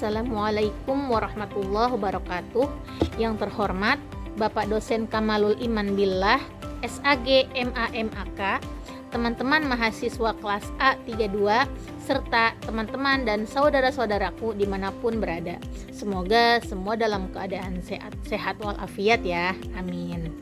Assalamualaikum warahmatullahi wabarakatuh. Yang terhormat Bapak Dosen Kamalul Iman Billah, SAG MAMAK, teman-teman mahasiswa kelas A32, serta teman-teman dan saudara-saudaraku dimanapun berada. Semoga semua dalam keadaan sehat walafiat ya, amin.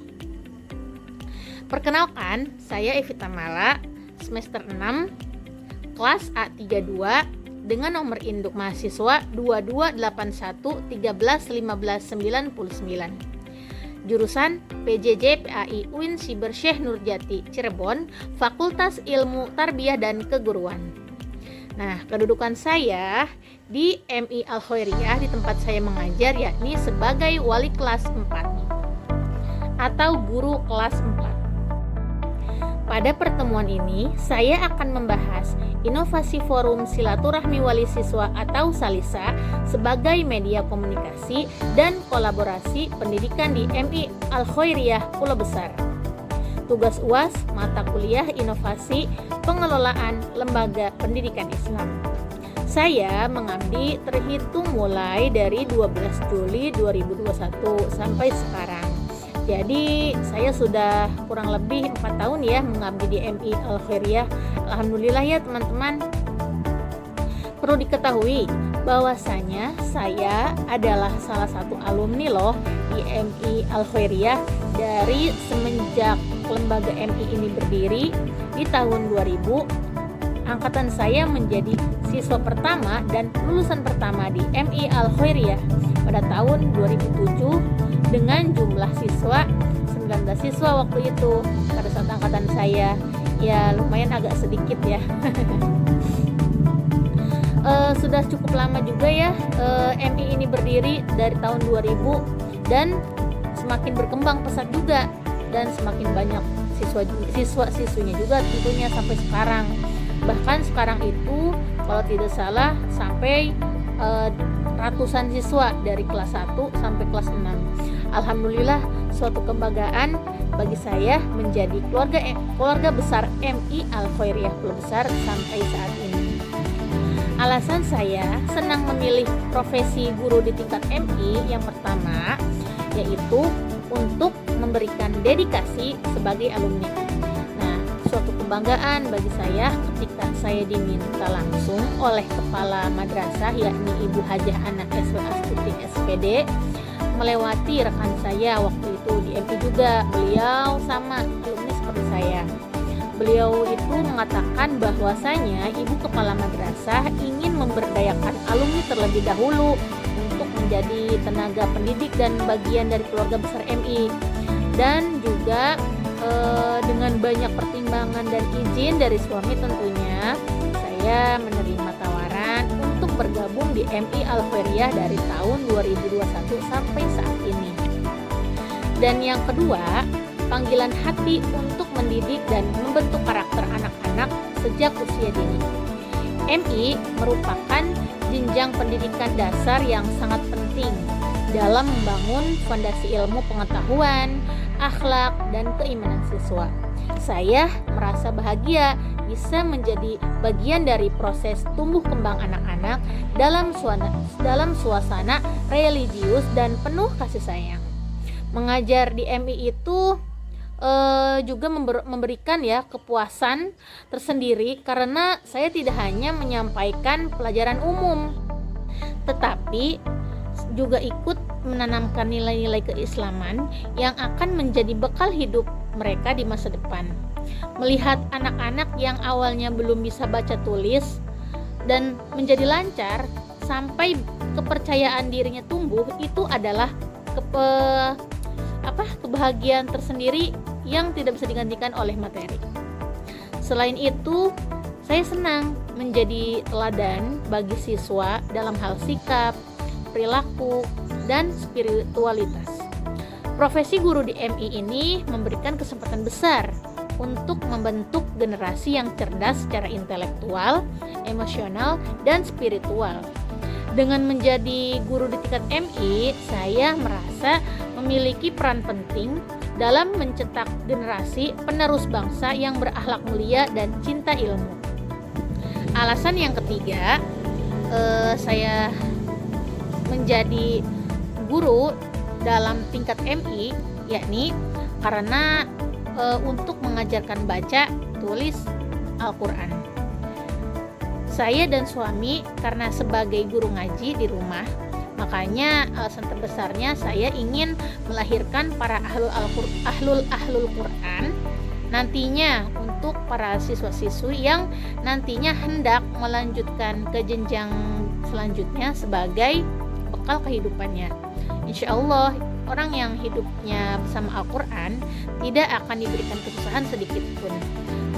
Perkenalkan, saya Evita Mala, semester 6, kelas A32, dengan nomor induk mahasiswa 2281131599. Jurusan PJJ PAI UIN Siber Syekh Nurjati Cirebon, Fakultas Ilmu Tarbiyah dan Keguruan. Nah, kedudukan saya di MI Al-Khairiyah di tempat saya mengajar yakni sebagai wali kelas 4 atau guru kelas 4. Pada pertemuan ini, saya akan membahas inovasi forum silaturahmi wali siswa atau SALISA sebagai media komunikasi dan kolaborasi pendidikan di MI Al-Khairiyah Pulau Besar. Tugas UAS mata kuliah inovasi pengelolaan lembaga pendidikan Islam. Saya mengabdi terhitung mulai dari 12 Juli 2021 sampai sekarang. Jadi saya sudah kurang lebih 4 tahun ya mengabdi di MI Al-Khairiyah. Alhamdulillah ya teman-teman. Perlu diketahui bahwasanya saya adalah salah satu alumni loh di MI Al-Khairiyah dari semenjak lembaga MI ini berdiri di tahun 2000. Angkatan saya menjadi siswa pertama dan lulusan pertama di MI Al-Khairiyah pada tahun 2007 dengan jumlah siswa 19 siswa waktu itu pada saat angkatan saya. Ya lumayan agak sedikit ya. Sudah cukup lama juga ya MI ini berdiri dari tahun 2000 dan semakin berkembang pesat juga dan semakin banyak siswa-siswinya juga tentunya sampai sekarang. Bahkan sekarang itu kalau tidak salah sampai ratusan siswa dari kelas 1 sampai kelas 6. Alhamdulillah suatu kebanggaan bagi saya menjadi keluarga besar MI Al-Khairiyah Pulau Besar sampai saat ini. Alasan saya senang memilih profesi guru di tingkat MI yang pertama yaitu untuk memberikan dedikasi sebagai alumni. Nah, suatu kebanggaan bagi saya ketika saya diminta langsung oleh kepala madrasah yakni Ibu Hajah Anak SW Astuti SPD melewati rekan saya waktu itu di MI juga. Beliau sama alumni seperti saya. Beliau itu mengatakan bahwasanya ibu kepala madrasah ingin memberdayakan alumni terlebih dahulu untuk menjadi tenaga pendidik dan bagian dari keluarga besar MI. Dan juga dengan banyak pertimbangan dan izin dari suami tentunya saya menerima tawaran untuk bergabung di MI Al-Khairiyah dari tahun 2021 sampai saat ini. Dan yang kedua, panggilan hati untuk mendidik dan membentuk karakter anak-anak sejak usia dini. MI merupakan jenjang pendidikan dasar yang sangat penting dalam membangun fondasi ilmu pengetahuan, akhlak, dan keimanan siswa. Saya merasa bahagia bisa menjadi bagian dari proses tumbuh kembang anak-anak dalam suasana religius dan penuh kasih sayang. Mengajar di MI itu juga memberikan ya kepuasan tersendiri karena saya tidak hanya menyampaikan pelajaran umum, tetapi juga ikut menanamkan nilai-nilai keislaman yang akan menjadi bekal hidup mereka di masa depan. Melihat anak-anak yang awalnya belum bisa baca tulis dan menjadi lancar sampai kepercayaan dirinya tumbuh, itu adalah kebahagiaan tersendiri yang tidak bisa digantikan oleh materi. Selain itu, saya senang menjadi teladan bagi siswa dalam hal sikap, perilaku, dan spiritualitas. Profesi guru di MI ini memberikan kesempatan besar untuk membentuk generasi yang cerdas secara intelektual, emosional, dan spiritual. Dengan menjadi guru di tingkat MI, saya merasa memiliki peran penting dalam mencetak generasi penerus bangsa yang berakhlak mulia dan cinta ilmu. Alasan yang ketiga, saya menjadi guru dalam tingkat MI, yakni karena untuk mengajarkan baca tulis Al-Quran. Saya dan suami karena sebagai guru ngaji di rumah, makanya alasan terbesarnya saya ingin melahirkan para ahlul Quran nantinya untuk para siswa-siswi yang nantinya hendak melanjutkan ke jenjang selanjutnya sebagai bekal kehidupannya. Insya Allah orang yang hidupnya bersama Al-Quran tidak akan diberikan kesusahan sedikit pun.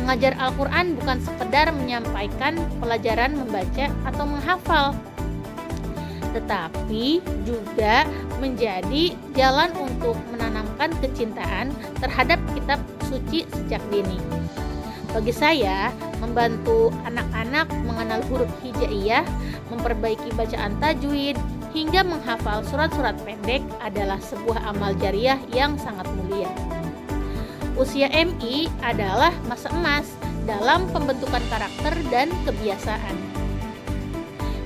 Mengajar Al-Quran bukan sekedar menyampaikan pelajaran membaca atau menghafal, tetapi juga menjadi jalan untuk menanamkan kecintaan terhadap kitab suci sejak dini. Bagi saya, membantu anak-anak mengenal huruf hijaiyah, memperbaiki bacaan tajwid, hingga menghafal surat-surat pendek adalah sebuah amal jariah yang sangat mulia. Usia MI adalah masa emas dalam pembentukan karakter dan kebiasaan.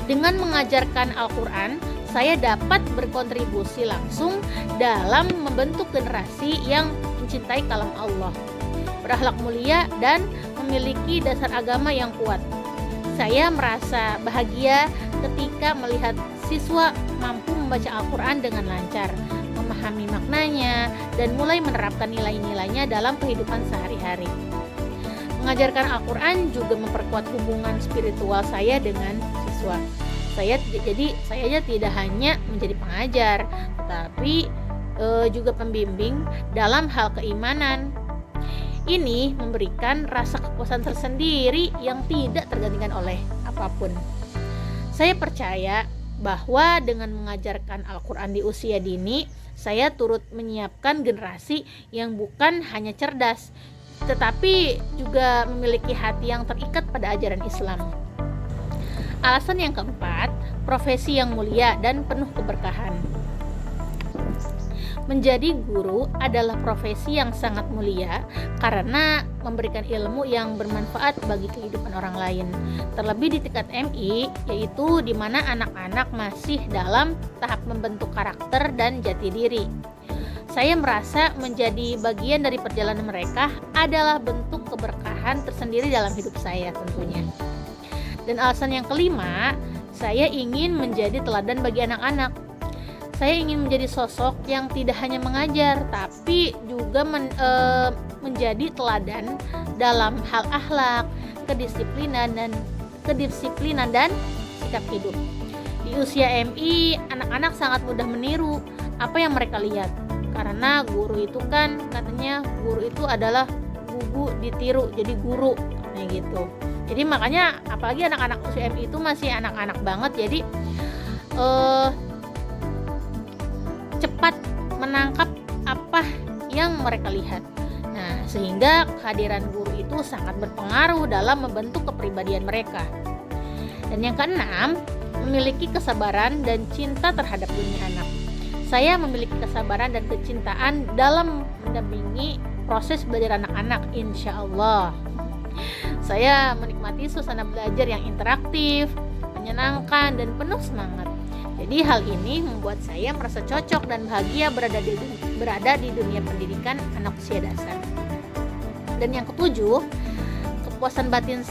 Dengan mengajarkan Al-Quran, saya dapat berkontribusi langsung dalam membentuk generasi yang mencintai kalam Allah, berakhlak mulia, dan memiliki dasar agama yang kuat. Saya merasa bahagia ketika melihat siswa mampu membaca Al-Quran dengan lancar, memahami maknanya, dan mulai menerapkan nilai-nilainya dalam kehidupan sehari-hari. Mengajarkan Al-Quran juga memperkuat hubungan spiritual saya dengan siswa. Saya tidak hanya menjadi pengajar, tetapi juga pembimbing dalam hal keimanan. Ini memberikan rasa kepuasan tersendiri yang tidak tergantikan oleh apapun. Saya percaya bahwa dengan mengajarkan Al-Quran di usia dini, saya turut menyiapkan generasi yang bukan hanya cerdas, tetapi juga memiliki hati yang terikat pada ajaran Islam. Alasan yang keempat, profesi yang mulia dan penuh keberkahan. Menjadi guru adalah profesi yang sangat mulia karena memberikan ilmu yang bermanfaat bagi kehidupan orang lain. Terlebih di tingkat MI, yaitu di mana anak-anak masih dalam tahap membentuk karakter dan jati diri. Saya merasa menjadi bagian dari perjalanan mereka adalah bentuk keberkahan tersendiri dalam hidup saya tentunya. Dan alasan yang kelima, saya ingin menjadi teladan bagi anak-anak. Saya ingin menjadi sosok yang tidak hanya mengajar, tapi juga menjadi teladan dalam hal akhlak, kedisiplinan dan sikap hidup. Di usia MI, anak-anak sangat mudah meniru apa yang mereka lihat. Karena guru itu kan katanya guru itu adalah gugu ditiru, jadi guru kayak gitu. Jadi makanya apalagi anak-anak usia MI itu masih anak-anak banget, jadi cepat menangkap apa yang mereka lihat. Nah, sehingga kehadiran guru itu sangat berpengaruh dalam membentuk kepribadian mereka. Dan yang keenam, memiliki kesabaran dan cinta terhadap dunia anak. Saya memiliki kesabaran dan kecintaan dalam mendampingi proses belajar anak-anak, insya Allah. Saya menikmati suasana belajar yang interaktif, menyenangkan, dan penuh semangat. Jadi hal ini membuat saya merasa cocok dan bahagia berada di dunia pendidikan anak usia dasar. Dan yang ketujuh, kepuasan batin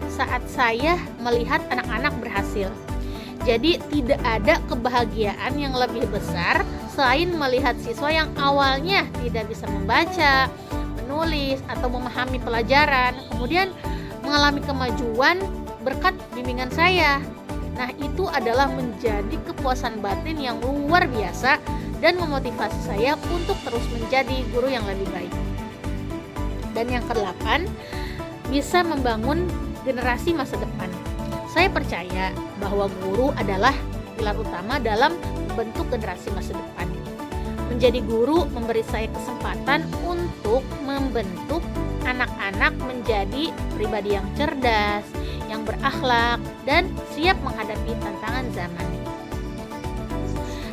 saat saya melihat anak-anak berhasil. Jadi tidak ada kebahagiaan yang lebih besar selain melihat siswa yang awalnya tidak bisa membaca, menulis, atau memahami pelajaran, kemudian mengalami kemajuan berkat bimbingan saya. Nah, itu adalah menjadi kepuasan batin yang luar biasa dan memotivasi saya untuk terus menjadi guru yang lebih baik. Dan yang ke-8, bisa membangun generasi masa depan. Saya percaya bahwa guru adalah pilar utama dalam membentuk generasi masa depan. Menjadi guru memberi saya kesempatan untuk membentuk anak-anak menjadi pribadi yang cerdas, yang berakhlak, dan siap menghadapi tantangan zaman.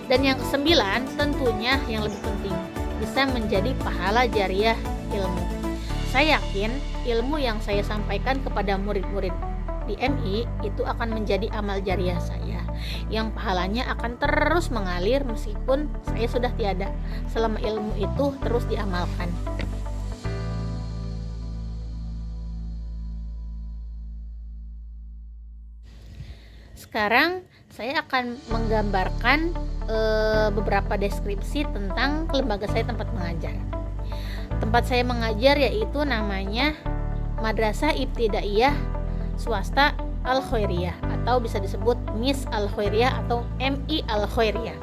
Dan yang ke-9, tentunya yang lebih penting, bisa menjadi pahala jariah ilmu. Saya yakin ilmu yang saya sampaikan kepada murid-murid di MI itu akan menjadi amal jariah saya yang pahalanya akan terus mengalir meskipun saya sudah tiada, selama ilmu itu terus diamalkan. Sekarang saya akan menggambarkan beberapa deskripsi tentang lembaga saya tempat mengajar. Tempat saya mengajar yaitu namanya Madrasah Ibtidaiyah Swasta Al-Khairiyah atau bisa disebut MIS Al-Khairiyah atau MI Al-Khairiyah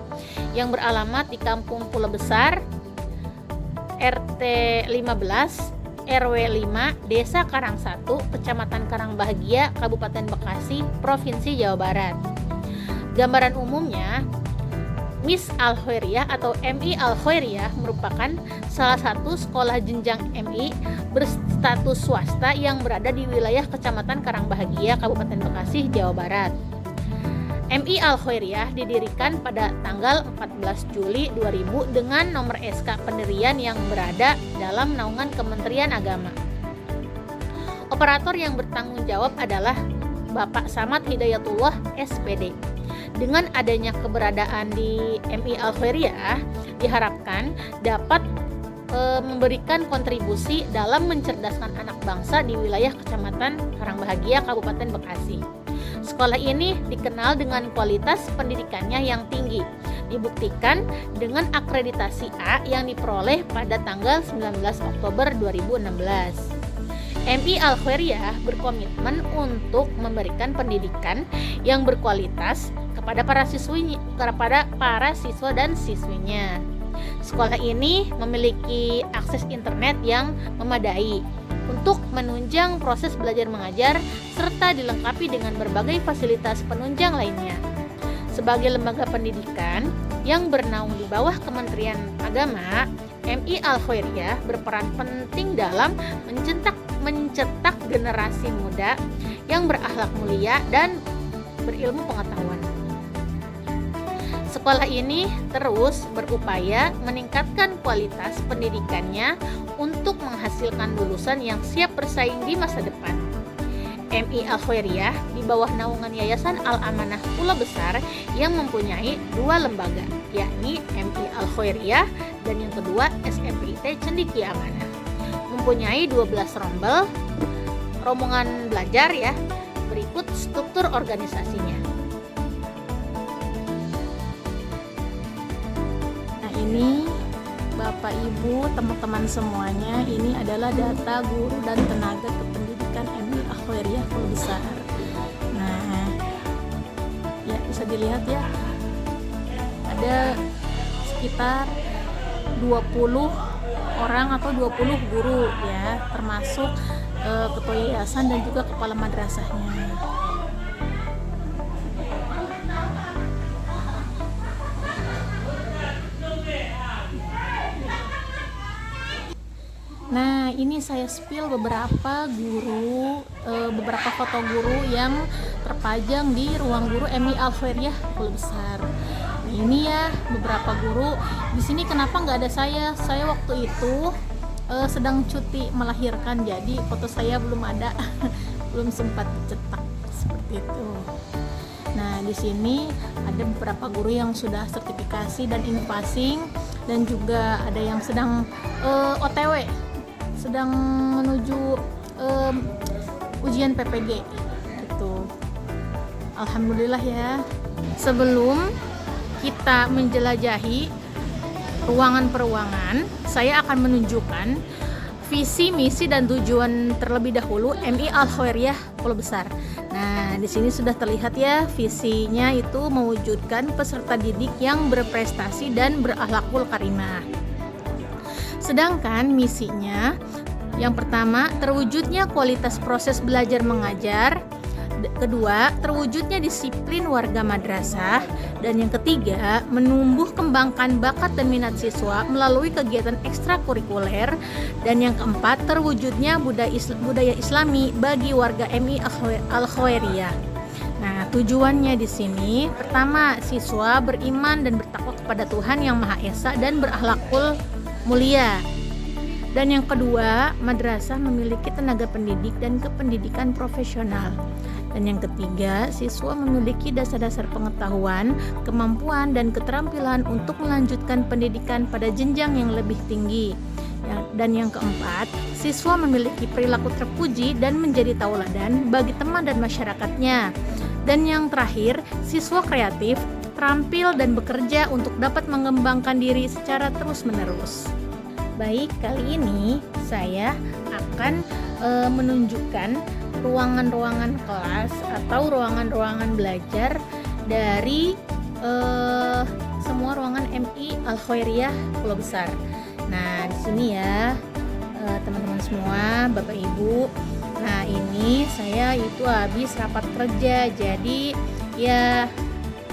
yang beralamat di Kampung Pulau Besar, RT 15, RW 5, Desa Karang 1, Kecamatan Karangbahagia, Kabupaten Bekasi, Provinsi Jawa Barat. Gambaran umumnya, MIS Al-Khairiyah atau MI Al-Khairiyah merupakan salah satu sekolah jenjang MI berstatus swasta yang berada di wilayah Kecamatan Karangbahagia, Kabupaten Bekasi, Jawa Barat. MI Al-Khairiyah didirikan pada tanggal 14 Juli 2000 dengan nomor SK pendirian yang berada dalam naungan Kementerian Agama. Operator yang bertanggung jawab adalah Bapak Samad Hidayatullah SPD. Dengan adanya keberadaan di MI Al-Khairiyah diharapkan dapat memberikan kontribusi dalam mencerdaskan anak bangsa di wilayah Kecamatan Karangbahagia, Kabupaten Bekasi. Sekolah ini dikenal dengan kualitas pendidikannya yang tinggi, dibuktikan dengan akreditasi A yang diperoleh pada tanggal 19 Oktober 2016. MI Al-Khairiyah berkomitmen untuk memberikan pendidikan yang berkualitas kepada para siswa dan siswinya. Sekolah ini memiliki akses internet yang memadai untuk menunjang proses belajar mengajar serta dilengkapi dengan berbagai fasilitas penunjang lainnya. Sebagai lembaga pendidikan yang bernaung di bawah Kementerian Agama, MI Al-Khairiyah berperan penting dalam mencetak generasi muda yang berakhlak mulia dan berilmu pengetahuan. Sekolah ini terus berupaya meningkatkan kualitas pendidikannya untuk menghasilkan lulusan yang siap bersaing di masa depan. MI Al-Khairiyah di bawah naungan Yayasan Al-Amanah Pulau Besar yang mempunyai dua lembaga, yakni MI Al-Khairiyah dan yang kedua SMPIT Cendekia Amanah. Mempunyai 12 rombongan belajar ya. Berikut struktur organisasinya. Nah, ini Bapak Ibu, teman-teman semuanya, ini adalah data guru dan tenaga kependidikan MI Al-Khairiyah Pulau Besar. Nah, ya bisa dilihat ya. Ada sekitar 20 orang atau 20 guru ya, termasuk ketua yayasan dan juga kepala madrasahnya. Nah, ini saya spill beberapa foto guru yang terpajang di ruang guru MI Al-Khairiyah Pulau Besar. Nah, ini ya beberapa guru. Di sini kenapa nggak ada saya? Saya waktu itu sedang cuti melahirkan, jadi foto saya belum ada, belum sempat cetak seperti itu. Nah, di sini ada beberapa guru yang sudah sertifikasi dan in-passing, dan juga ada yang sedang OTW, sedang menuju ujian PPG gitu. Alhamdulillah ya. Sebelum kita menjelajahi ruangan per ruangan, saya akan menunjukkan visi, misi, dan tujuan terlebih dahulu MI Al-Khairiyah Pulau Besar. Nah, di sini sudah terlihat ya, visinya itu mewujudkan peserta didik yang berprestasi dan berakhlakul karimah. Sedangkan misinya, yang pertama, terwujudnya kualitas proses belajar mengajar. Kedua, terwujudnya disiplin warga madrasah. Dan yang ketiga, menumbuh kembangkan bakat dan minat siswa melalui kegiatan ekstrakurikuler. Dan yang keempat, terwujudnya budaya Islami bagi warga MI Al-Khairiyah. Nah, tujuannya di sini, pertama, siswa beriman dan bertakwa kepada Tuhan Yang Maha Esa dan berakhlakul mulia. Dan yang kedua, madrasah memiliki tenaga pendidik dan kependidikan profesional. Dan yang ketiga, siswa memiliki dasar-dasar pengetahuan, kemampuan, dan keterampilan untuk melanjutkan pendidikan pada jenjang yang lebih tinggi. Dan yang keempat, siswa memiliki perilaku terpuji dan menjadi tauladan bagi teman dan masyarakatnya. Dan yang terakhir, siswa kreatif, terampil dan bekerja untuk dapat mengembangkan diri secara terus-menerus. Baik, kali ini saya akan menunjukkan ruangan-ruangan kelas atau ruangan-ruangan belajar dari semua ruangan MI Al Khairiyah Pulau Besar. Nah, di sini ya teman-teman semua, Bapak Ibu. Nah, ini saya itu habis rapat kerja. Jadi ya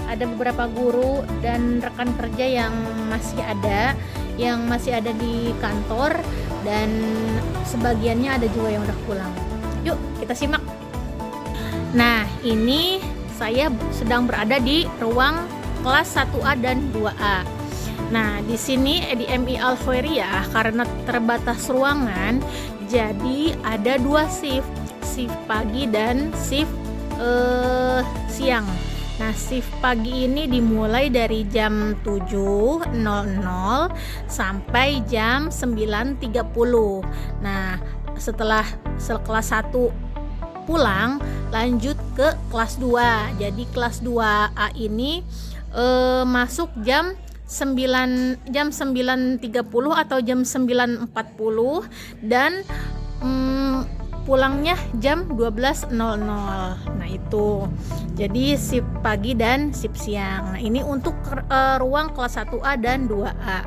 ada beberapa guru dan rekan kerja yang masih ada di kantor, dan sebagiannya ada juga yang udah pulang. Yuk, kita simak. Nah, ini saya sedang berada di ruang kelas 1A dan 2A. Nah, di sini di MI Al Khairiyah karena terbatas ruangan, jadi ada 2 shift pagi dan shift siang. Nah, shift pagi ini dimulai dari jam 7.00 sampai jam 9.30. Nah, setelah kelas 1 pulang, lanjut ke kelas 2. Jadi kelas 2A ini masuk jam 9.30 atau jam 9.40 dan pulangnya jam 12.00. Nah, itu. Jadi shift pagi dan shift siang. Nah, ini untuk ruang kelas 1A dan 2A.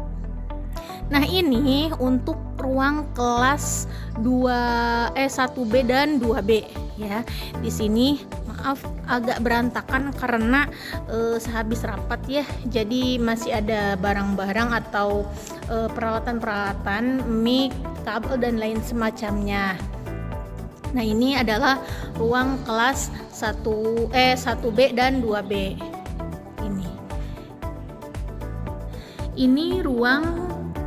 Nah, ini untuk ruang kelas 1B dan 2B ya. Di sini maaf agak berantakan karena sehabis rapat ya. Jadi masih ada barang-barang atau peralatan-peralatan, mic, kabel dan lain semacamnya. Nah, ini adalah ruang kelas 1B dan 2B. Ini ruang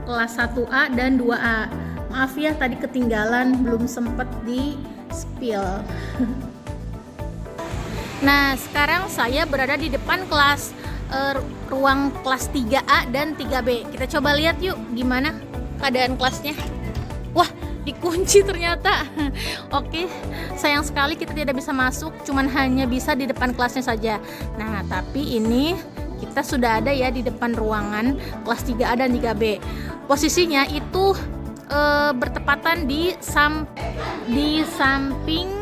kelas 1A dan 2A. Maaf ya, tadi ketinggalan, belum sempat di spill. Nah, sekarang saya berada di depan kelas ruang kelas 3A dan 3B. Kita coba lihat yuk gimana keadaan kelasnya. Wah, dikunci ternyata. Oke, sayang sekali kita tidak bisa masuk, cuman hanya bisa di depan kelasnya saja. Nah, tapi ini kita sudah ada ya di depan ruangan kelas 3A dan 3B. Posisinya itu bertepatan di samping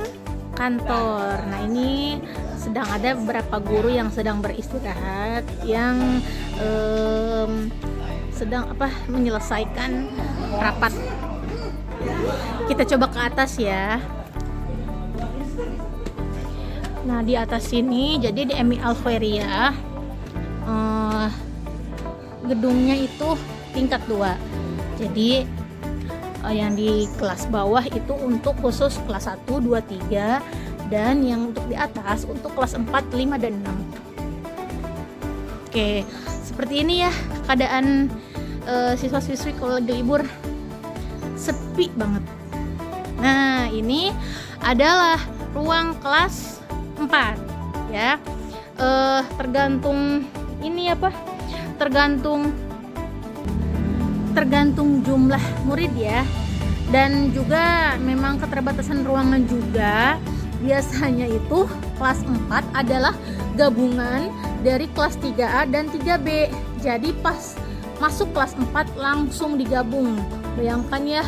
kantor. Nah, ini sedang ada beberapa guru yang sedang beristirahat, yang sedang menyelesaikan rapat. Kita coba ke atas ya. Nah, di atas sini jadi di MI Al Khairiyah gedungnya itu tingkat 2. Jadi yang di kelas bawah itu untuk khusus kelas 1, 2, 3, dan yang untuk di atas untuk kelas 4, 5, dan 6. Oke, seperti ini ya keadaan siswa-siswi kalau lagi libur. Sepi banget. Nah, ini adalah ruang kelas 4 ya. Tergantung ini tergantung jumlah murid ya, dan juga memang keterbatasan ruangan juga. Biasanya itu kelas 4 adalah gabungan dari kelas 3A dan 3B. Jadi pas masuk kelas 4 langsung digabung. Bayangkan ya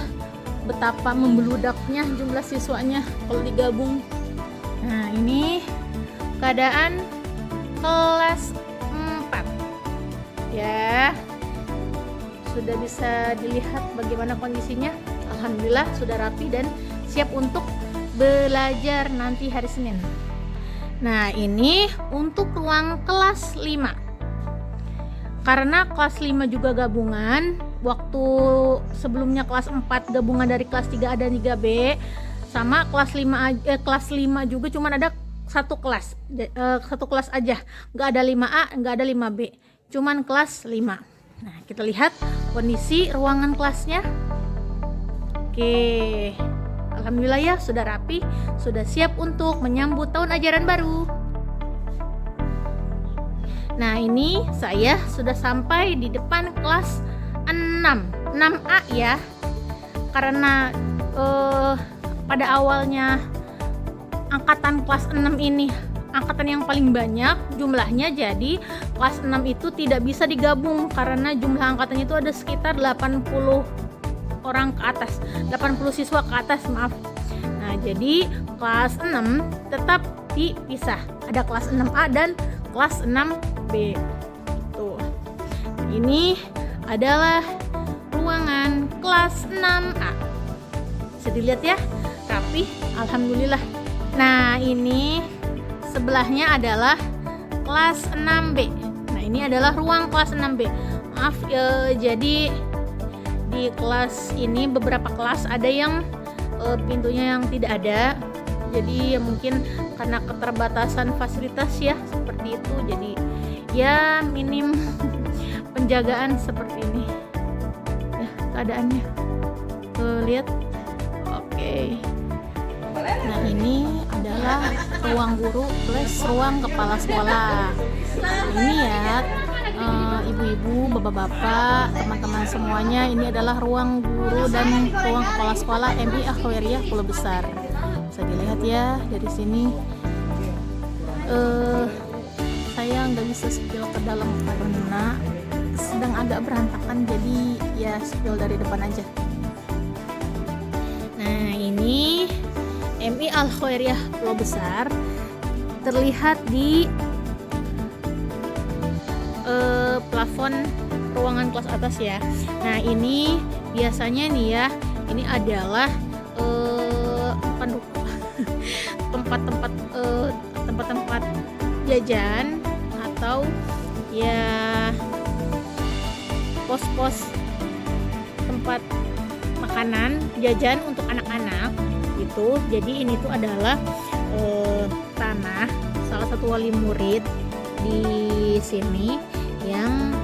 betapa membeludaknya jumlah siswanya kalau digabung. Nah, ini keadaan kelas 4 ya. Sudah bisa dilihat bagaimana kondisinya. Alhamdulillah sudah rapi dan siap untuk belajar nanti hari Senin. Nah, ini untuk ruang kelas 5. Karena kelas 5 juga gabungan, waktu sebelumnya kelas 4 gabungan dari kelas 3A dan 3B, sama kelas 5 juga cuman ada satu kelas aja, nggak ada 5A, nggak ada 5B, cuman kelas 5. Nah, kita lihat kondisi ruangan kelasnya. Oke, Alhamdulillah ya, sudah rapi, sudah siap untuk menyambut tahun ajaran baru. Nah, ini saya sudah sampai di depan kelas 6A ya. Karena pada awalnya angkatan kelas 6 ini angkatan yang paling banyak jumlahnya, jadi kelas 6 itu tidak bisa digabung karena jumlah angkatannya itu ada sekitar 80 orang ke atas, 80 siswa ke atas, maaf. Nah, jadi kelas 6 tetap dipisah. Ada kelas 6A dan kelas 6B. Tuh. Ini adalah ruangan kelas 6A. Bisa dilihat ya, rapi, alhamdulillah. Nah, ini sebelahnya adalah kelas 6B. Nah, ini adalah ruang kelas 6B. Maaf, jadi di kelas ini beberapa kelas ada yang pintunya yang tidak ada. Jadi ya mungkin karena keterbatasan fasilitas ya seperti itu. Jadi ya minim penjagaan seperti ini. Ya, keadaannya. Lihat. Oke. Nah, ini adalah ruang guru plus ruang kepala sekolah. Ini ya, ibu-ibu, bapak-bapak, teman-teman semuanya, ini adalah ruang guru dan ruang kepala sekolah MI Al-Khairiyah Pulau Besar. Bisa dilihat ya dari sini. Saya nggak bisa spill ke dalam karena sedang agak berantakan, jadi ya spill dari depan aja. Nah, ini MI Al-Khairiyah Pulau Besar terlihat di plafon ruangan kelas atas ya. Nah, ini biasanya nih ya, ini adalah tempat-tempat jajan atau ya pos-pos tempat makanan jajan untuk anak-anak gitu. Jadi ini tuh adalah tanah salah satu wali murid di sini yang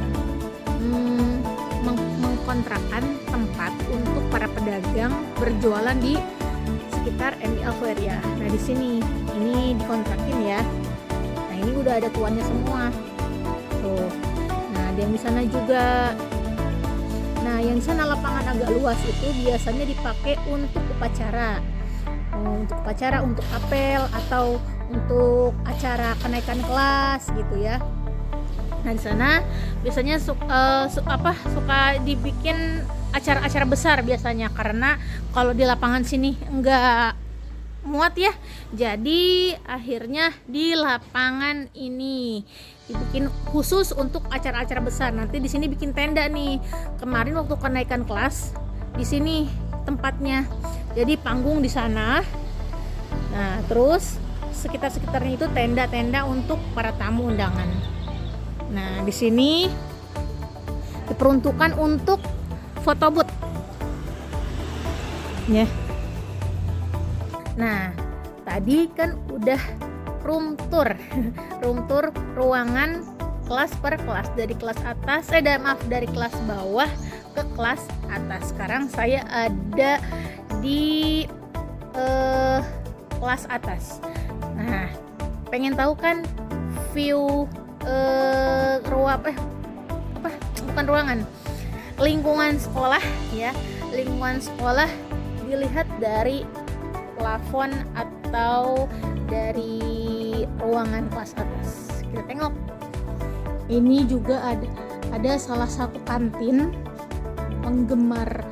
mengkontrakkan tempat untuk para pedagang berjualan di sekitar MI Al-Khairiyah. Nah, di sini ini dikontrakin ya. Nah, ini udah ada tuannya semua. Tuh. Nah, ada yang di sana juga. Nah, yang di sana lapangan agak luas itu biasanya dipakai untuk upacara. Untuk upacara, untuk apel atau untuk acara kenaikan kelas gitu ya. Nah, di sana biasanya suka dibikin acara-acara besar biasanya, karena kalau di lapangan sini enggak muat ya. Jadi akhirnya di lapangan ini dibikin khusus untuk acara-acara besar. Nanti di sini bikin tenda nih. Kemarin waktu kenaikan kelas di sini tempatnya. Jadi panggung di sana. Nah, terus sekitar-sekitarnya itu tenda-tenda untuk para tamu undangan. Nah, di sini diperuntukkan untuk foto booth. Ya. Nah, tadi kan udah room tour ruangan kelas per kelas, dari kelas atas, dari kelas bawah ke kelas atas. Sekarang saya ada di kelas atas. Nah, pengen tahu kan view bukan ruangan, lingkungan sekolah ya. Lingkungan sekolah dilihat dari plafon atau dari ruangan kelas atas. Kita tengok. Ini juga ada salah satu kantin penggemar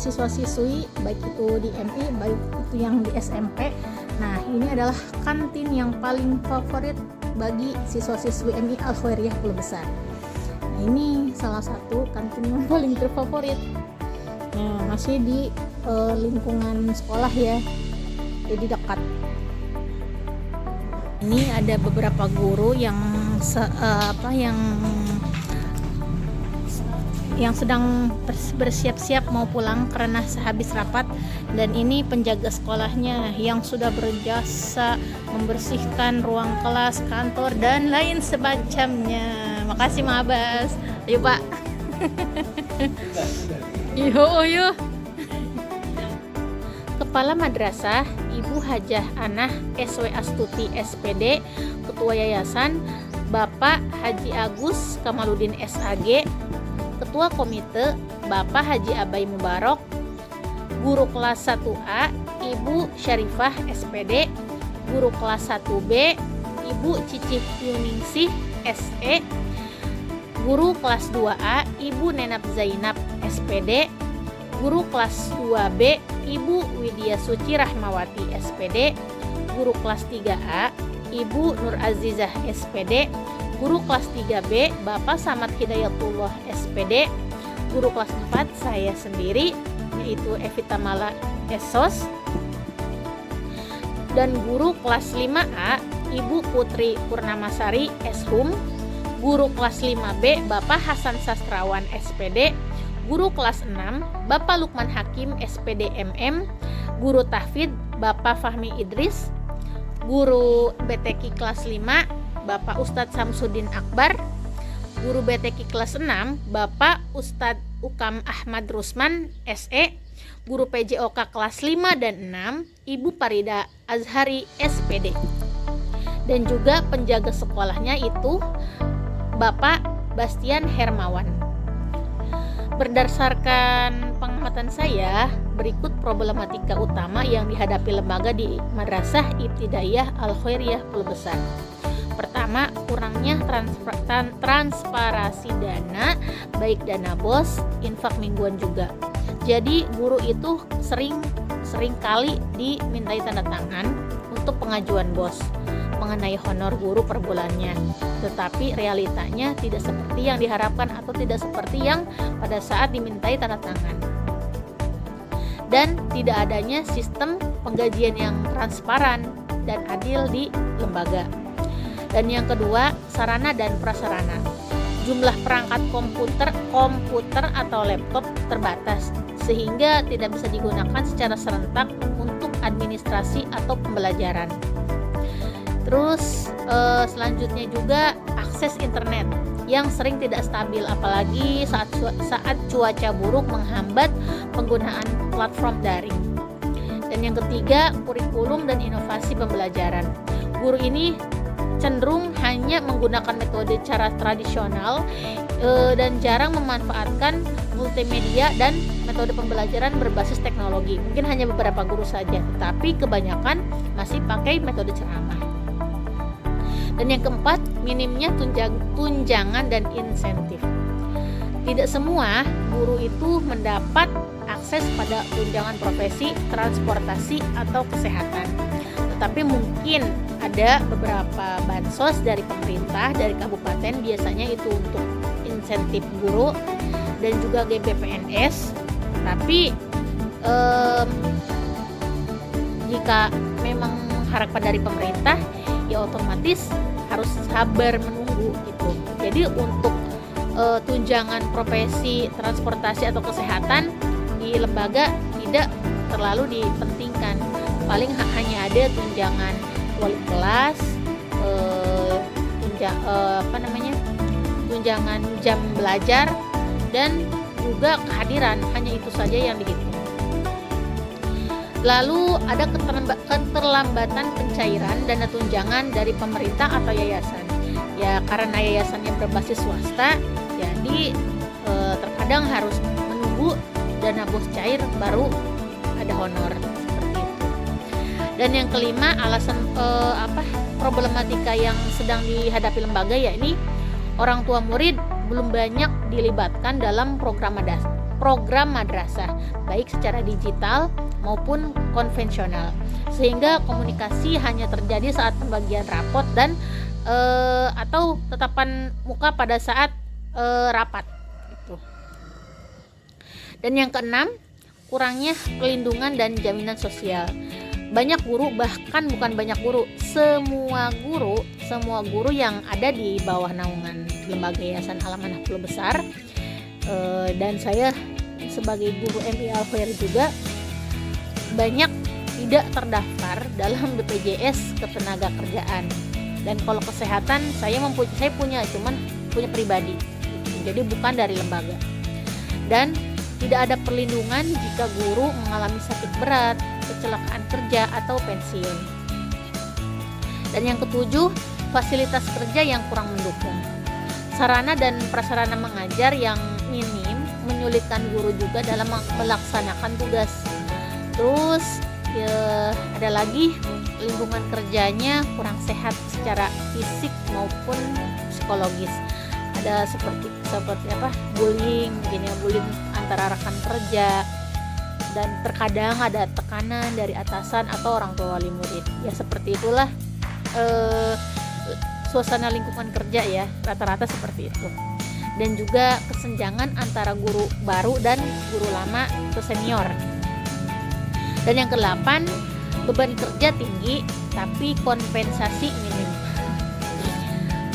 siswa-siswi, baik itu di MI, baik itu yang di SMP. Nah, ini adalah kantin yang paling favorit bagi siswa-siswi MI Al-Khairiyah Pulau Besar. Nah, ini salah satu kantin yang paling terfavorit. Nah, masih di lingkungan sekolah ya, jadi dekat. Ini ada beberapa guru yang sedang bersiap-siap mau pulang karena sehabis rapat, dan ini penjaga sekolahnya yang sudah berjasa membersihkan ruang kelas, kantor, dan lain sebagainya. Makasih Ma Abbas. Ayo Pak. Yo. Kepala Madrasah Ibu Hajah Anah SW Astuti SPD, Ketua Yayasan Bapak Haji Agus Kamaludin SAG, Ketua Komite Bapak Haji Abai Mubarok, Guru kelas 1A Ibu Syarifah SPD, Guru kelas 1B Ibu Cicih Yuningsih SE, Guru kelas 2A Ibu Nenap Zainab SPD, Guru kelas 2B Ibu Widya Suci Rahmawati SPD, Guru kelas 3A Ibu Nur Azizah SPD, Guru kelas 3B Bapak Samad Hidayatullah SPD, Guru kelas 4 saya sendiri yaitu Evita Mala Esos, dan Guru kelas 5A Ibu Putri Purnamasari Eshum, Guru kelas 5B Bapak Hasan Sastrawan SPD, Guru kelas 6 Bapak Lukman Hakim SPD MM, Guru Tahfidz Bapak Fahmi Idris, Guru BTQ kelas 5 Bapak Ustadz Samsudin Akbar, Guru BTQ kelas 6 Bapak Ustadz Ukam Ahmad Rusman SE, Guru PJOK kelas 5 dan 6 Ibu Parida Azhari SPD, dan juga penjaga sekolahnya itu Bapak Bastian Hermawan. Berdasarkan pengamatan saya, berikut problematika utama yang dihadapi lembaga di Madrasah Ibtidaiyah Al-Khairiyah Pulau Besar. Pertama, kurangnya transparansi dana, baik dana BOS, infak mingguan juga. Jadi guru itu sering kali dimintai tanda tangan untuk pengajuan BOS mengenai honor guru per bulannya, tetapi realitanya tidak seperti yang diharapkan atau tidak seperti yang pada saat dimintai tanda tangan, dan tidak adanya sistem penggajian yang transparan dan adil di lembaga. Dan yang kedua, sarana dan prasarana. Jumlah perangkat komputer atau laptop terbatas sehingga tidak bisa digunakan secara serentak untuk administrasi atau pembelajaran. Terus selanjutnya juga akses internet yang sering tidak stabil, apalagi saat cuaca buruk menghambat penggunaan platform daring. Dan yang ketiga, kurikulum dan inovasi pembelajaran. Guru ini cenderung hanya menggunakan metode cara tradisional dan jarang memanfaatkan multimedia dan metode pembelajaran berbasis teknologi. Mungkin hanya beberapa guru saja, tapi kebanyakan masih pakai metode ceramah. Dan yang keempat, minimnya tunjangan dan insentif. Tidak semua guru itu mendapat akses pada tunjangan profesi, transportasi, atau kesehatan. Tetapi mungkin ada beberapa bansos dari pemerintah, dari kabupaten, biasanya itu untuk insentif guru dan juga GBPNS. Tapi jika memang mengharapkan dari pemerintah, ya otomatis harus sabar menunggu gitu. Jadi untuk tunjangan profesi, transportasi atau kesehatan di lembaga tidak terlalu dipentingkan. Paling hanya ada tunjangan wali kelas, tunjangan jam belajar, dan juga kehadiran. Hanya itu saja yang dihitung. Lalu ada keterlambatan pencairan dana tunjangan dari pemerintah atau yayasan. Ya karena yayasannya berbasis swasta, jadi terkadang harus menunggu dana BOS cair baru ada honor seperti itu. Dan yang kelima, alasan problematika yang sedang dihadapi lembaga, yakni orang tua murid belum banyak dilibatkan dalam program madrasah, baik secara digital maupun konvensional, sehingga komunikasi hanya terjadi saat pembagian rapot dan atau tatapan muka pada saat rapat gitu. Dan yang keenam, kurangnya pelindungan dan jaminan sosial. Banyak guru, bahkan bukan banyak guru, semua guru yang ada di bawah naungan lembaga Yayasan Al-Amanah Pulau Besar, dan saya sebagai guru MI Al-Khair juga banyak tidak terdaftar dalam BPJS Ketenagakerjaan. Dan kalau kesehatan saya punya pribadi, jadi bukan dari lembaga. Dan tidak ada perlindungan jika guru mengalami sakit berat, kecelakaan kerja atau pensiun. Dan yang ketujuh, fasilitas kerja yang kurang mendukung. Sarana dan prasarana mengajar yang minim menyulitkan guru juga dalam melaksanakan tugas. Terus ada lagi lingkungan kerjanya kurang sehat secara fisik maupun psikologis. Ada seperti bullying, bullying antara rekan kerja, dan terkadang ada tekanan dari atasan atau orang tua wali murid. Ya seperti itulah suasana lingkungan kerja ya, rata-rata seperti itu. Dan juga kesenjangan antara guru baru dan guru lama atau senior. Dan yang ke-8, beban kerja tinggi tapi kompensasi minim.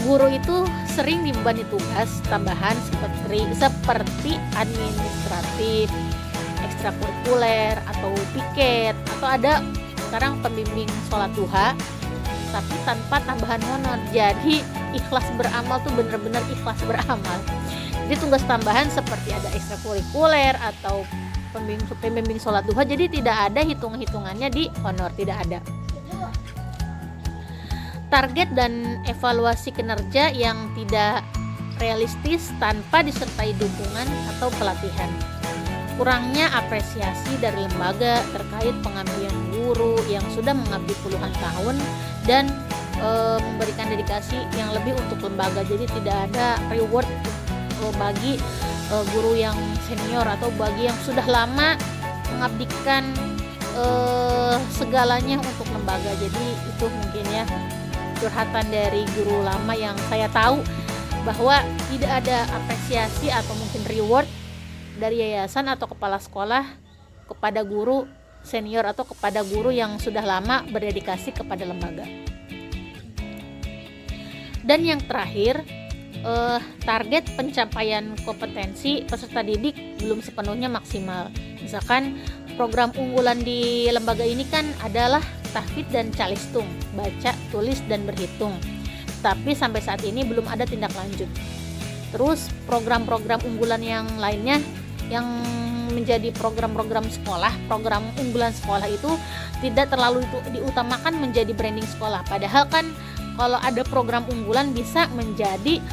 Guru itu sering dibebani tugas tambahan seperti administratif, ekstrakurikuler atau piket, atau ada sekarang pembimbing sholat duha tapi tanpa tambahan honor. Jadi ikhlas beramal tuh bener-bener ikhlas beramal. Jadi tugas tambahan seperti ada ekstrakurikuler atau pembimbing sholat duha, jadi tidak ada hitung-hitungannya di honor, tidak ada. Target dan evaluasi kinerja yang tidak realistis tanpa disertai dukungan atau pelatihan. Kurangnya apresiasi dari lembaga terkait pengabdian guru yang sudah mengabdi puluhan tahun dan memberikan dedikasi yang lebih untuk lembaga. Jadi tidak ada reward bagi guru yang senior atau bagi yang sudah lama mengabdikan segalanya untuk lembaga. Jadi itu mungkin ya curhatan dari guru lama yang saya tahu, bahwa tidak ada apresiasi atau mungkin reward dari yayasan atau kepala sekolah kepada guru senior atau kepada guru yang sudah lama berdedikasi kepada lembaga. Dan yang terakhir, target pencapaian kompetensi peserta didik belum sepenuhnya maksimal. Misalkan program unggulan di lembaga ini kan adalah tahfidz dan calistung, baca, tulis, dan berhitung. Tapi sampai saat ini belum ada tindak lanjut. Terus program-program unggulan yang lainnya yang menjadi program-program sekolah, program unggulan sekolah itu tidak terlalu diutamakan menjadi branding sekolah. Padahal kan kalau ada program unggulan bisa menjadi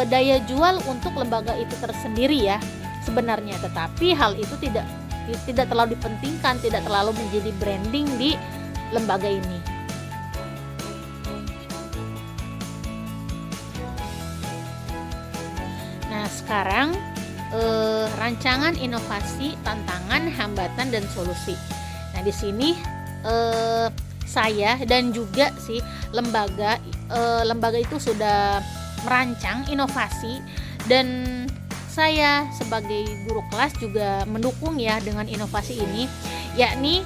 daya jual untuk lembaga itu tersendiri ya sebenarnya. Tetapi hal itu tidak terlalu dipentingkan, tidak terlalu menjadi branding di lembaga ini. Nah, sekarang rancangan inovasi, tantangan, hambatan, dan solusi. Nah, di sini saya dan juga lembaga itu sudah merancang inovasi, dan saya sebagai guru kelas juga mendukung ya dengan inovasi ini, yakni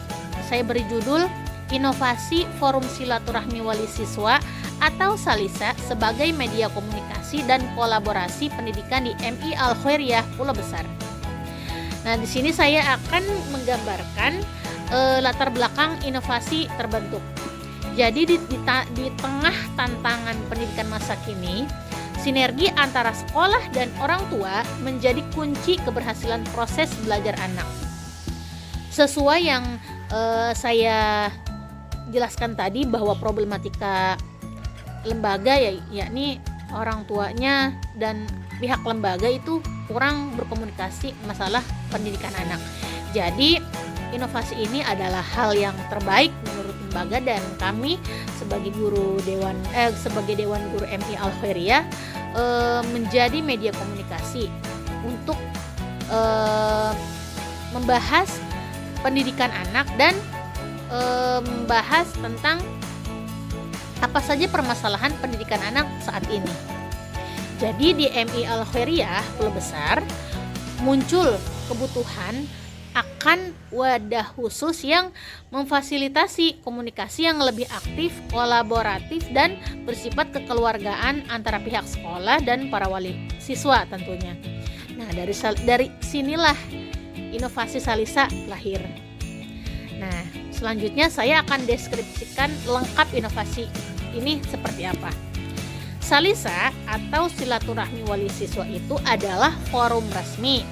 saya beri judul Inovasi Forum Silaturahmi Wali Siswa atau Salisa sebagai media komunikasi dan kolaborasi pendidikan di MI Al-Khairiyah Pulau Besar. Nah, di sini saya akan menggambarkan latar belakang inovasi terbentuk. Jadi di tengah tantangan pendidikan masa kini, sinergi antara sekolah dan orang tua menjadi kunci keberhasilan proses belajar anak. Sesuai yang saya jelaskan tadi, bahwa problematika lembaga yakni orang tuanya dan pihak lembaga itu kurang berkomunikasi masalah pendidikan anak. Jadi inovasi ini adalah hal yang terbaik menurut lembaga, dan kami sebagai Dewan Guru MI Al-Khairiyah menjadi media komunikasi untuk membahas pendidikan anak dan membahas tentang apa saja permasalahan pendidikan anak saat ini. Jadi di MI Al-Khairiyah Pulau Besar muncul kebutuhan akan wadah khusus yang memfasilitasi komunikasi yang lebih aktif, kolaboratif, dan bersifat kekeluargaan antara pihak sekolah dan para wali siswa tentunya. Nah, dari sinilah inovasi Salisa lahir. Nah, selanjutnya saya akan deskripsikan lengkap inovasi ini seperti apa. Salisa atau Silaturahmi Wali Siswa itu adalah forum resmi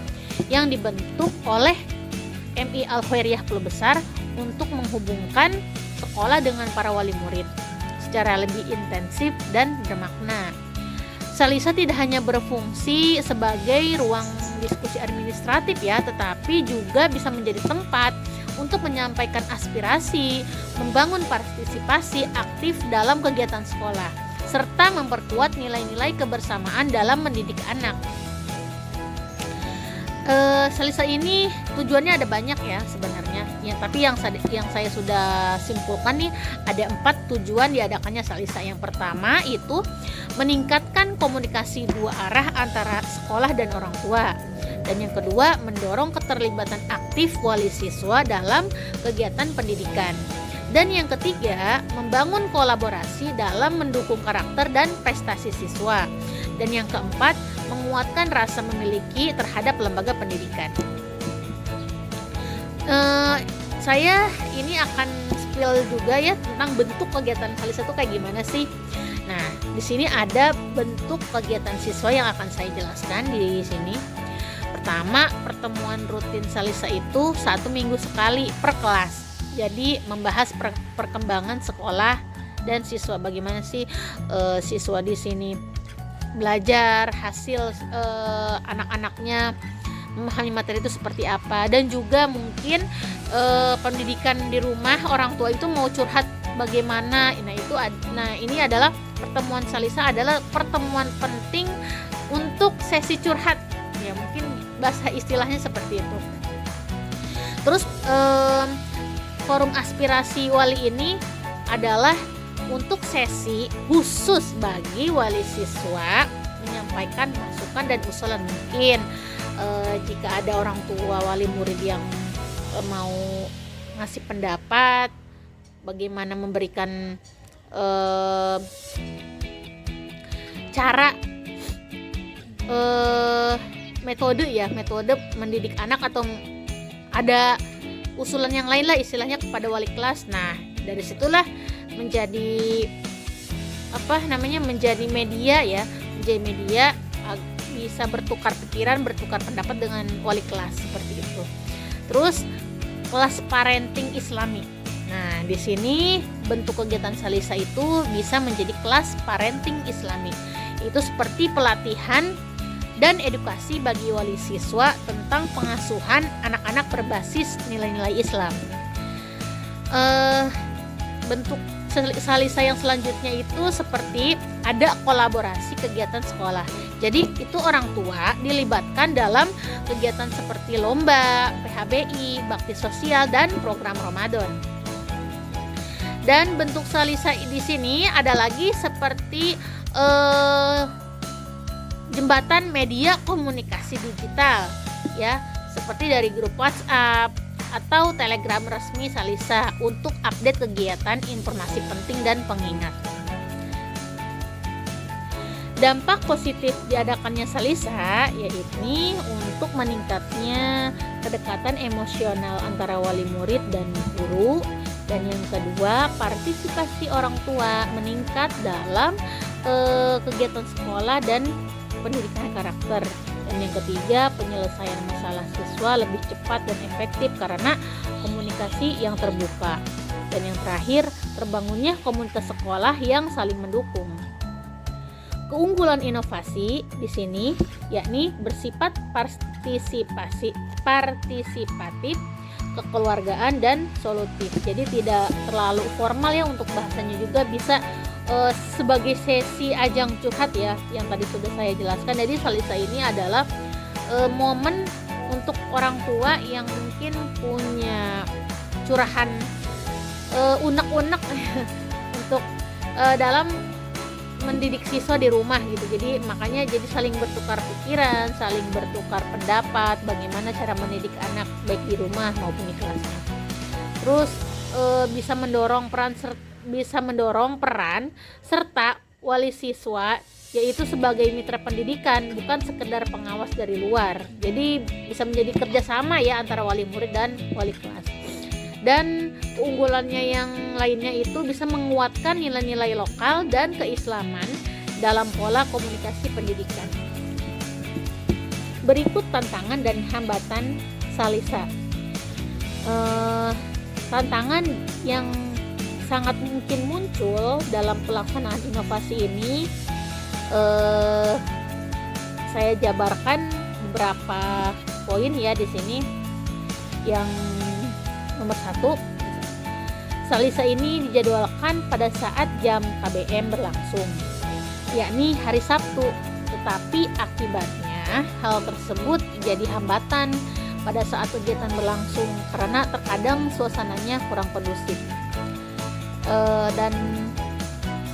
yang dibentuk oleh MI Al-Khairiyah Pulau Besar untuk menghubungkan sekolah dengan para wali murid secara lebih intensif dan bermakna. Salisa tidak hanya berfungsi sebagai ruang diskusi administratif ya, tetapi juga bisa menjadi tempat untuk menyampaikan aspirasi, membangun partisipasi aktif dalam kegiatan sekolah, serta memperkuat nilai-nilai kebersamaan dalam mendidik anak. Salisa ini tujuannya ada banyak ya sebenarnya ya, tapi yang saya sudah simpulkan nih ada 4 tujuan diadakannya Salisa. Yang pertama itu meningkatkan komunikasi dua arah antara sekolah dan orang tua, dan yang kedua mendorong keterlibatan aktif wali siswa dalam kegiatan pendidikan, dan yang ketiga membangun kolaborasi dalam mendukung karakter dan prestasi siswa, dan yang keempat menguatkan rasa memiliki terhadap lembaga pendidikan. Saya ini akan spill juga ya tentang bentuk kegiatan Salisa itu kayak gimana sih. Nah, di sini ada bentuk kegiatan siswa yang akan saya jelaskan di sini. Pertama, pertemuan rutin Salisa itu 1 minggu sekali per kelas. Jadi membahas perkembangan sekolah dan siswa, bagaimana sih siswa di sini belajar, hasil anak-anaknya memahami materi itu seperti apa, dan juga mungkin pendidikan di rumah orang tua itu mau curhat bagaimana. Nah ini adalah pertemuan Salisa adalah pertemuan penting untuk sesi curhat ya, mungkin bahasa istilahnya seperti itu. Terus forum aspirasi wali ini adalah untuk sesi khusus bagi wali siswa menyampaikan masukan dan usulan. Mungkin jika ada orang tua wali murid yang mau ngasih pendapat bagaimana memberikan cara metode mendidik anak, atau ada usulan yang lain lah istilahnya kepada wali kelas. Nah dari situlah menjadi media bisa bertukar pikiran, bertukar pendapat dengan wali kelas seperti itu. Terus kelas parenting Islami. Nah, di sini bentuk kegiatan Salisa itu bisa menjadi kelas parenting Islami. Itu seperti pelatihan dan edukasi bagi wali siswa tentang pengasuhan anak-anak berbasis nilai-nilai Islam. Bentuk Salisa yang selanjutnya itu seperti ada kolaborasi kegiatan sekolah. Jadi itu orang tua dilibatkan dalam kegiatan seperti lomba, PHBI, bakti sosial, dan program Ramadan. Dan bentuk Salisa di sini ada lagi seperti jembatan media komunikasi digital ya, seperti dari grup WhatsApp atau Telegram resmi Salisa untuk update kegiatan, informasi penting, dan pengingat. Dampak positif diadakannya Salisa yaitu untuk meningkatnya kedekatan emosional antara wali murid dan guru, dan yang kedua partisipasi orang tua meningkat dalam kegiatan sekolah dan pendidikan karakter. Dan yang ketiga, penyelesaian masalah siswa lebih cepat dan efektif karena komunikasi yang terbuka. Dan yang terakhir, terbangunnya komunitas sekolah yang saling mendukung. Keunggulan inovasi di sini yakni bersifat partisipatif, kekeluargaan, dan solutif. Jadi tidak terlalu formal ya, untuk bahasanya juga bisa sebagai sesi ajang curhat ya, yang tadi sudah saya jelaskan. Jadi Salisa ini adalah momen untuk orang tua yang mungkin punya curahan unek-unek untuk dalam mendidik siswa di rumah gitu. Jadi makanya jadi saling bertukar pikiran, saling bertukar pendapat bagaimana cara mendidik anak baik di rumah maupun di kelasnya. Terus bisa mendorong peran serta wali siswa, yaitu sebagai mitra pendidikan, bukan sekedar pengawas dari luar. Jadi bisa menjadi kerjasama ya antara wali murid dan wali kelas. Dan keunggulannya yang lainnya itu bisa menguatkan nilai-nilai lokal dan keislaman dalam pola komunikasi pendidikan. Berikut tantangan dan hambatan Salisa. Tantangan yang sangat mungkin muncul dalam pelaksanaan inovasi ini, saya jabarkan beberapa poin ya di sini. Yang nomor 1, Salisa ini dijadwalkan pada saat jam KBM berlangsung, yakni hari Sabtu. Tetapi akibatnya hal tersebut jadi hambatan pada saat kegiatan berlangsung karena terkadang suasananya kurang kondusif. Dan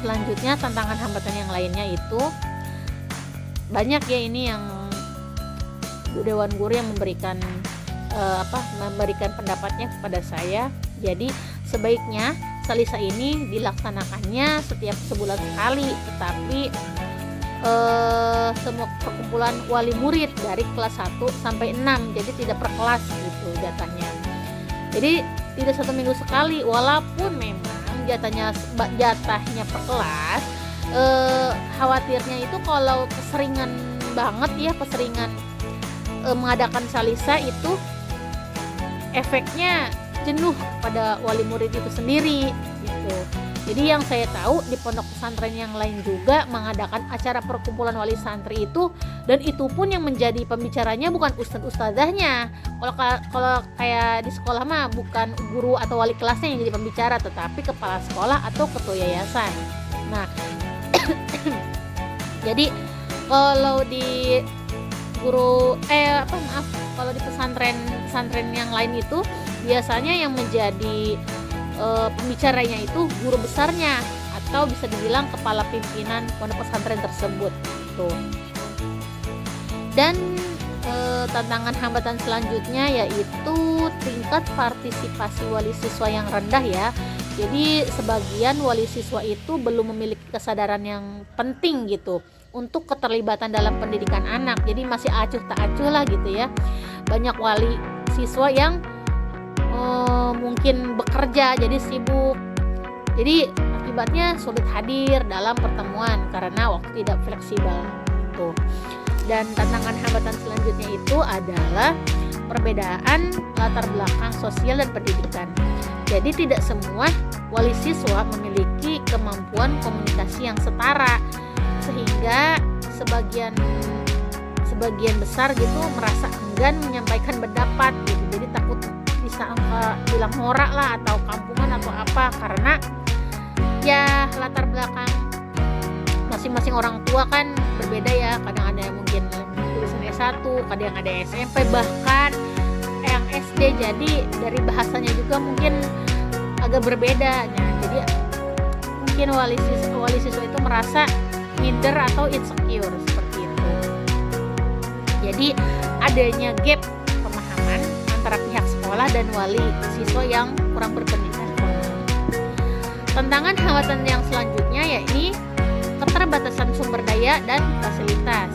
selanjutnya tantangan hambatan yang lainnya itu banyak ya, ini yang Dewan Guru yang memberikan pendapatnya kepada saya. Jadi sebaiknya Salisa ini dilaksanakannya setiap sebulan sekali, tetapi semua perkumpulan wali murid dari kelas 1 sampai 6, jadi tidak per kelas gitu jatahnya. Jadi tidak 1 minggu sekali, walaupun memang jatahnya per kelas. Khawatirnya itu kalau keseringan banget ya, mengadakan Salisa itu efeknya jenuh pada wali murid itu sendiri gitu. Jadi yang saya tahu di pondok pesantren yang lain juga mengadakan acara perkumpulan wali santri itu, dan itu pun yang menjadi pembicaranya bukan ustadz-ustadzahnya. Kalau kayak di sekolah mah bukan guru atau wali kelasnya yang jadi pembicara, tetapi kepala sekolah atau ketua yayasan. Nah, jadi kalau di kalau di pesantren yang lain itu biasanya yang menjadi pembicaranya itu guru besarnya atau bisa dibilang kepala pimpinan pondok pesantren tersebut tuh. Dan tantangan hambatan selanjutnya yaitu tingkat partisipasi wali siswa yang rendah ya. Jadi sebagian wali siswa itu belum memiliki kesadaran yang penting gitu untuk keterlibatan dalam pendidikan anak. Jadi masih acuh tak acuh lah gitu ya. Banyak wali siswa yang mungkin bekerja jadi sibuk, jadi akibatnya sulit hadir dalam pertemuan karena waktu tidak fleksibel tuh. Dan tantangan hambatan selanjutnya itu adalah perbedaan latar belakang sosial dan pendidikan. Jadi tidak semua wali siswa memiliki kemampuan komunikasi yang setara, sehingga sebagian besar gitu merasa enggan menyampaikan pendapat gitu. Jadi takut disangka bilang norak lah atau kampungan atau apa, karena ya latar belakang masing-masing orang tua kan berbeda ya. Kadang ada yang mungkin lulusan S1, kadang ada yang SMP, bahkan yang SD, jadi dari bahasanya juga mungkin agak berbeda. Nah, jadi mungkin wali siswa itu merasa minder atau insecure seperti itu. Jadi adanya gap pemahaman antara pihak sekolah dan wali siswa yang kurang berpendidikan formal. Tantangan hambatan yang selanjutnya yakni keterbatasan sumber daya dan fasilitas.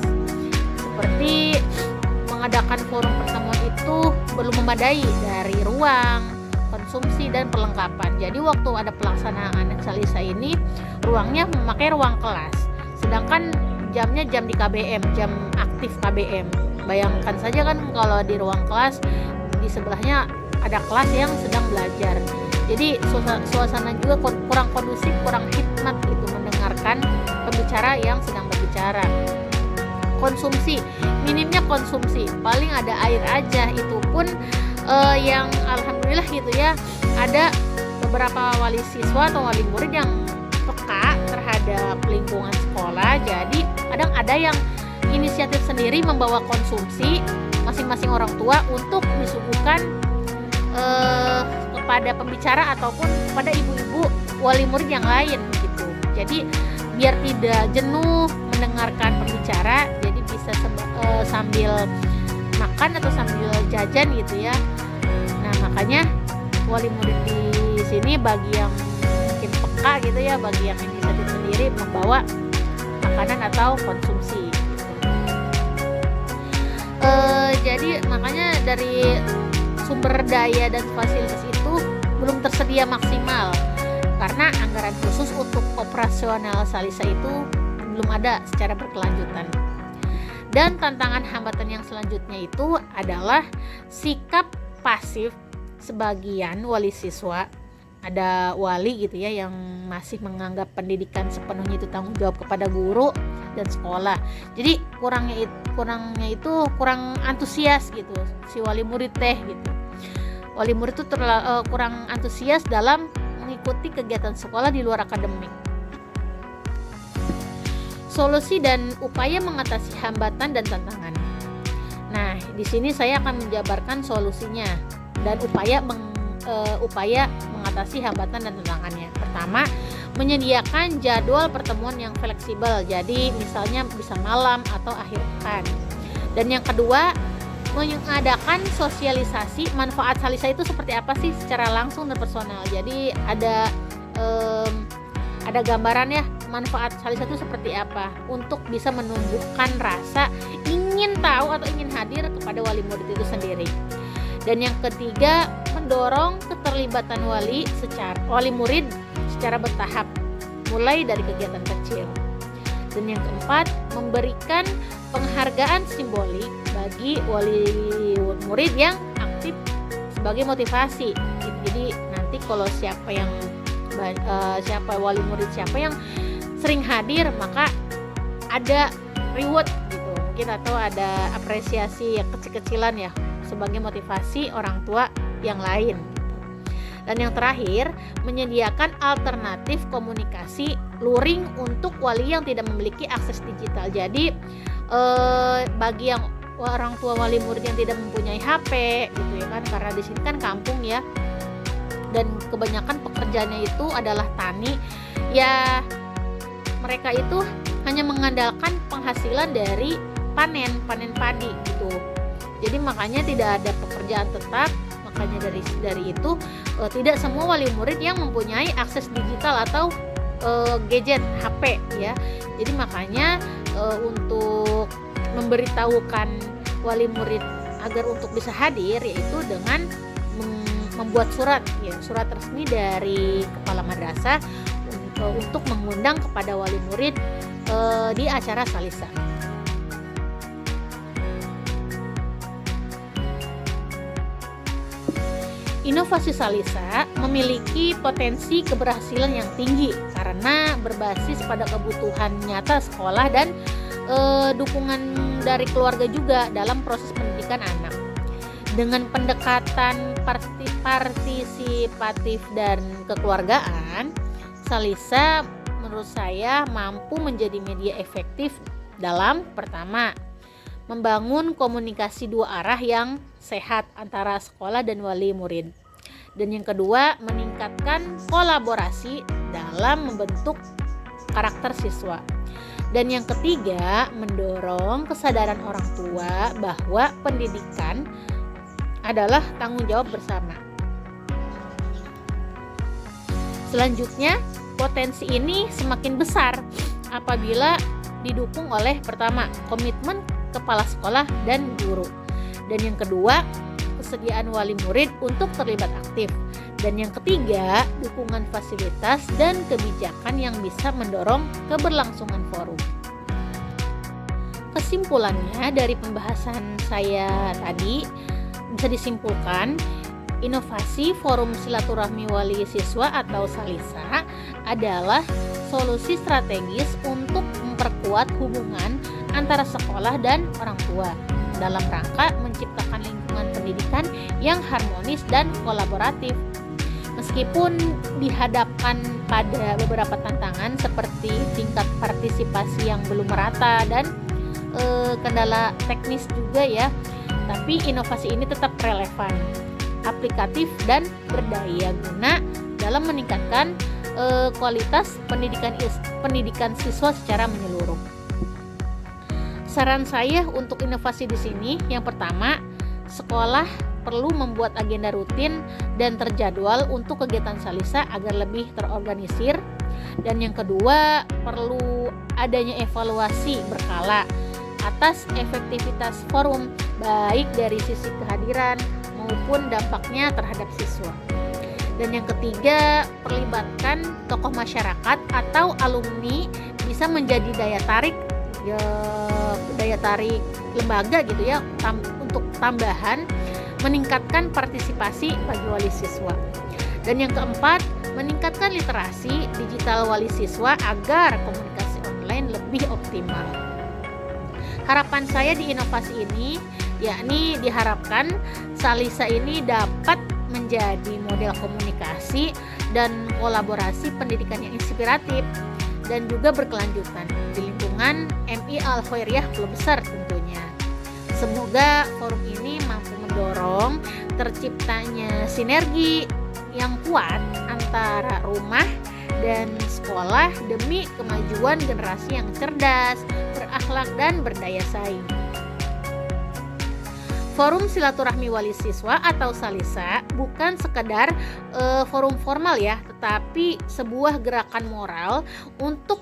Seperti mengadakan forum pertemuan itu belum memadai dari ruang, konsumsi, dan perlengkapan. Jadi waktu ada pelaksanaan Salisa ini ruangnya memakai ruang kelas, sedangkan jamnya jam di KBM, jam aktif KBM. Bayangkan saja kan kalau di ruang kelas di sebelahnya ada kelas yang sedang belajar. Jadi suasana juga kurang kondusif, kurang hikmat itu mendengarkan pembicara yang sedang berbicara. Konsumsi, minimnya konsumsi, paling ada air aja, itu pun yang alhamdulillah gitu ya, ada beberapa wali siswa atau wali murid yang peka terhadap lingkungan sekolah. Jadi kadang ada yang inisiatif sendiri membawa konsumsi masing-masing orang tua untuk disuguhkan kepada pembicara ataupun kepada ibu-ibu wali murid yang lain gitu. Jadi biar tidak jenuh mendengarkan pembicara, jadi bisa sambil makan atau sambil jajan gitu ya. Nah, makanya wali murid di sini bagi yang mungkin peka gitu ya, bagi yang inisiatif sendiri membawa makanan atau konsumsi gitu. Jadi makanya dari sumber daya dan fasilitas itu belum tersedia maksimal karena anggaran khusus untuk operasional Salisa itu belum ada secara berkelanjutan. Dan tantangan hambatan yang selanjutnya itu adalah sikap pasif sebagian wali siswa, ada wali gitu ya yang masih menganggap pendidikan sepenuhnya itu tanggung jawab kepada guru dan sekolah. Jadi kurang antusias gitu si wali murid teh gitu. Wali murid itu kurang antusias dalam mengikuti kegiatan sekolah di luar akademik. Solusi dan upaya mengatasi hambatan dan tantangan. Nah, di sini saya akan menjabarkan solusinya dan upaya mengatasi hambatan dan tantangannya. Pertama, menyediakan jadwal pertemuan yang fleksibel. Jadi misalnya bisa malam atau akhir pekan. Dan yang kedua, mengadakan sosialisasi manfaat Salisa itu seperti apa sih secara langsung dan personal. Jadi ada gambaran ya manfaat Salisa itu seperti apa untuk bisa menumbuhkan rasa ingin tahu atau ingin hadir kepada wali murid itu sendiri. Dan yang ketiga, mendorong keterlibatan wali murid secara bertahap mulai dari kegiatan kecil. Dan yang keempat, memberikan penghargaan simbolik bagi wali murid yang aktif sebagai motivasi. Jadi nanti kalau siapa wali murid yang sering hadir, maka ada reward gitu mungkin, atau ada apresiasi yang kecil-kecilan ya sebagai motivasi orang tua yang lain. Dan yang terakhir, menyediakan alternatif komunikasi luring untuk wali yang tidak memiliki akses digital. Jadi bagi yang orang tua wali murid yang tidak mempunyai HP gitu ya kan, karena di sini kan kampung ya, dan kebanyakan pekerjaannya itu adalah tani ya, mereka itu hanya mengandalkan penghasilan dari panen padi gitu. Jadi makanya tidak ada pekerjaan tetap. Makanya dari itu tidak semua wali murid yang mempunyai akses digital atau gadget HP ya. Jadi makanya untuk memberitahukan wali murid agar untuk bisa hadir, yaitu dengan membuat surat resmi dari kepala madrasah untuk mengundang kepada wali murid di acara Salisa. Inovasi Salisa memiliki potensi keberhasilan yang tinggi karena berbasis pada kebutuhan nyata sekolah dan dukungan dari keluarga juga dalam proses pendidikan anak. Dengan pendekatan partisipatif dan kekeluargaan, Salisa menurut saya mampu menjadi media efektif dalam pertama, membangun komunikasi dua arah yang sehat antara sekolah dan wali murid. Dan yang kedua, meningkatkan kolaborasi dalam membentuk karakter siswa. Dan yang ketiga, mendorong kesadaran orang tua bahwa pendidikan adalah tanggung jawab bersama. Selanjutnya, potensi ini semakin besar apabila didukung oleh pertama, komitmen kepala sekolah dan guru. Dan yang kedua, kesediaan wali murid untuk terlibat aktif. Dan yang ketiga, dukungan fasilitas dan kebijakan yang bisa mendorong keberlangsungan forum. Kesimpulannya dari pembahasan saya tadi bisa disimpulkan, inovasi forum silaturahmi wali siswa atau Salisa adalah solusi strategis untuk memperkuat hubungan antara sekolah dan orang tua dalam rangka menciptakan lingkungan pendidikan yang harmonis dan kolaboratif. Meskipun dihadapkan pada beberapa tantangan seperti tingkat partisipasi yang belum merata dan kendala teknis juga ya, tapi inovasi ini tetap relevan, aplikatif dan berdaya guna dalam meningkatkan kualitas pendidikan siswa secara menyeluruh. Saran saya untuk inovasi di sini, yang pertama, sekolah perlu membuat agenda rutin dan terjadwal untuk kegiatan Salisa agar lebih terorganisir. Dan yang kedua, perlu adanya evaluasi berkala atas efektivitas forum, baik dari sisi kehadiran maupun dampaknya terhadap siswa. Dan yang ketiga, perlibatkan tokoh masyarakat atau alumni bisa menjadi daya tarik lembaga gitu ya, untuk tambahan meningkatkan partisipasi bagi wali siswa. Dan yang keempat, meningkatkan literasi digital wali siswa agar komunikasi online lebih optimal. Harapan saya di inovasi ini, yakni diharapkan Salisa ini dapat menjadi model komunikasi dan kolaborasi pendidikan yang inspiratif dan juga berkelanjutan di lingkungan MI Al-Khairiyah Pulau Besar tentunya. Semoga forum ini mampu mendorong terciptanya sinergi yang kuat antara rumah dan sekolah demi kemajuan generasi yang cerdas, berakhlak, dan berdaya saing. Forum Silaturahmi Wali Siswa atau Salisa bukan sekedar forum formal ya, tetapi sebuah gerakan moral untuk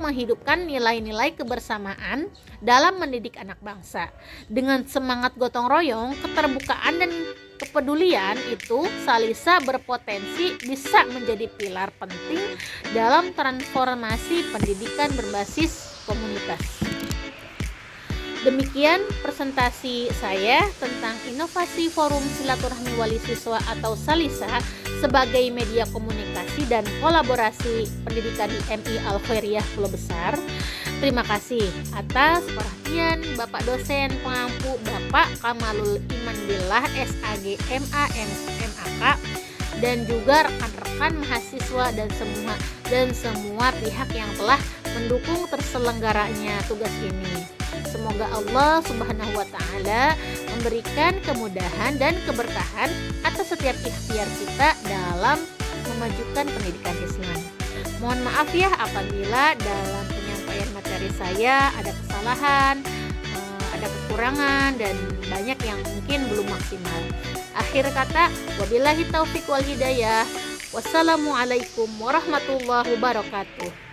menghidupkan nilai-nilai kebersamaan dalam mendidik anak bangsa. Dengan semangat gotong royong, keterbukaan, dan kepedulian itu, Salisa berpotensi bisa menjadi pilar penting dalam transformasi pendidikan berbasis komunitas. Demikian presentasi saya tentang inovasi Forum Silaturahmi Wali Siswa atau Salisa sebagai media komunikasi dan kolaborasi pendidikan di MI Al-Khairiyah Pulau Besar. Terima kasih atas perhatian Bapak dosen pengampu Bapak Kamalul Iman Billah SAG MAK dan juga rekan-rekan mahasiswa dan semua pihak yang telah mendukung terselenggaranya tugas ini. Semoga Allah Subhanahu wa Ta'ala memberikan kemudahan dan keberkahan atas setiap ikhtiar kita dalam memajukan pendidikan Islam. Mohon maaf ya apabila dalam penyampaian materi saya ada kesalahan, ada kekurangan, dan banyak yang mungkin belum maksimal. Akhir kata, wabillahi taufik wal hidayah. Wassalamualaikum warahmatullahi wabarakatuh.